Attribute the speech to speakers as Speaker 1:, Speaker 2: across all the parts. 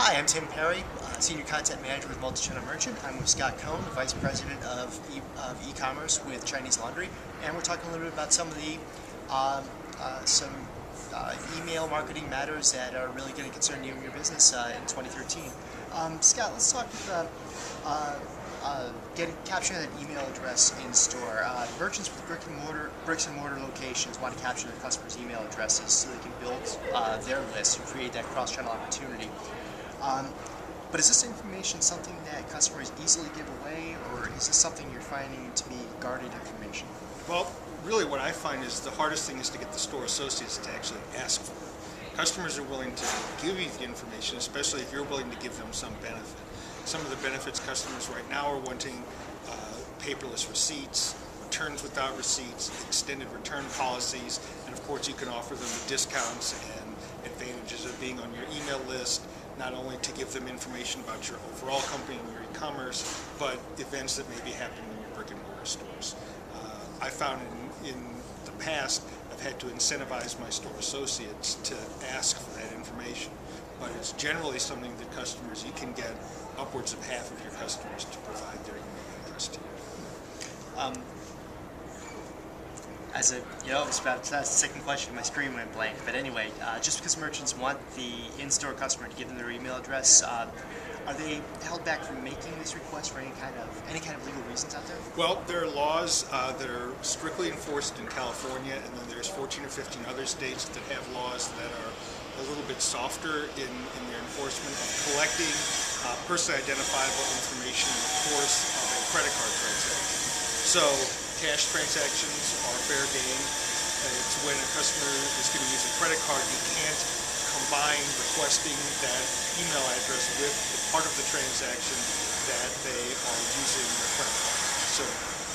Speaker 1: Hi, I'm Tim Parry, Senior Content Manager with Multichannel Merchant. I'm with Scott Cohn, the Vice President of e-commerce with Chinese Laundry, and we're talking a little bit about some of the email marketing matters that are really going to concern you and your business in 2013. Scott, let's talk about capturing that email address in store. Merchants with bricks and mortar locations want to capture their customers' email addresses so they can build their list and create that cross-channel opportunity. But is this information something that customers easily give away, or is this something you're finding to be guarded information?
Speaker 2: Well, really what I find is the hardest thing is to get the store associates to actually ask for it. Customers are willing to give you the information, especially if you're willing to give them some benefit. Some of the benefits customers right now are wanting paperless receipts, returns without receipts, extended return policies, and of course you can offer them the discounts and advantages of being on your email list, not only to give them information about your overall company and your e-commerce, but events that may be happening in your brick and mortar stores. I found in the past I've had to incentivize my store associates to ask for that information, but it's generally something that customers, you can get upwards of half of your customers to provide their email address to you.
Speaker 1: It's about the second question, my screen went blank. But anyway, just because merchants want the in-store customer to give them their email address, are they held back from making this request for any kind of legal reasons out there?
Speaker 2: Well, there are laws that are strictly enforced in California, and then there's 14 or 15 other states that have laws that are a little bit softer in their enforcement of collecting personally identifiable information in the course of a credit card transaction. So cash transactions are fair game. It's when a customer is going to use a credit card, you can't combine requesting that email address with the part of the transaction that they are using the credit card. So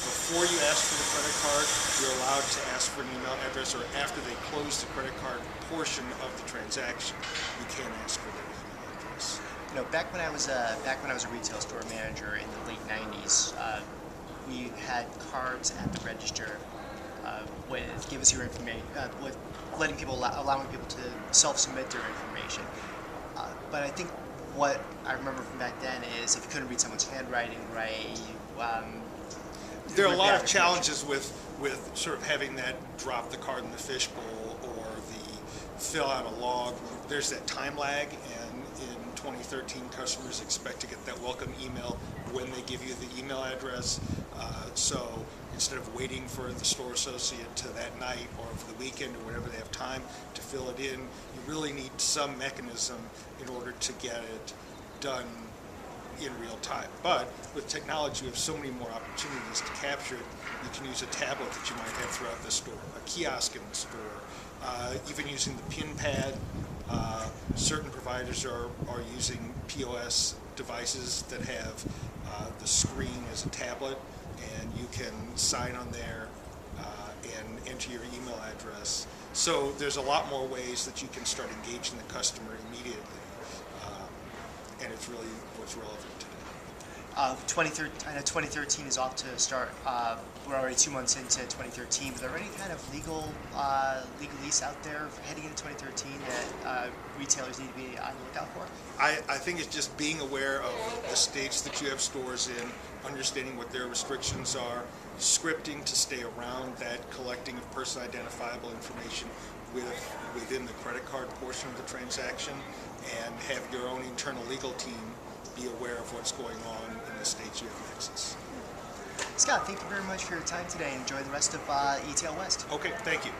Speaker 2: before you ask for the credit card, you're allowed to ask for an email address, or after they close the credit card portion of the transaction, you can ask for their email address.
Speaker 1: Back when I was a retail store manager in the late '90s, we had cards at the register with give us your information, with allowing people to self-submit their information. But I think what I remember from back then is if you couldn't read someone's handwriting right,
Speaker 2: there are a lot of challenges with sort of having that drop the card in the fishbowl or the fill out a log. There's that time lag, and in 2013 customers expect to get that welcome email when they give you the email address. So instead of waiting for the store associate to that night or over the weekend or whenever they have time to fill it in, you really need some mechanism in order to get it done in real time. But with technology, we have so many more opportunities to capture it. You can use a tablet that you might have throughout the store, a kiosk in the store, even using the PIN pad. Certain providers are using POS devices that have the screen as a tablet, and you can sign on there and enter your email address. So there's a lot more ways that you can start engaging the customer immediately, and it's really what's relevant today.
Speaker 1: 2013 is off to a start. We're already 2 months into 2013. But are there any kind of legalese out there heading into 2013 that retailers need to be on the lookout for?
Speaker 2: I think it's just being aware of the states that you have stores in, understanding what their restrictions are, scripting to stay around that collecting of personally identifiable information within the credit card portion of the transaction, and have your own internal legal team be aware of what's going on in the states you have access.
Speaker 1: Scott, thank you very much for your time today. Enjoy the rest of ETL West.
Speaker 2: Okay, thank you.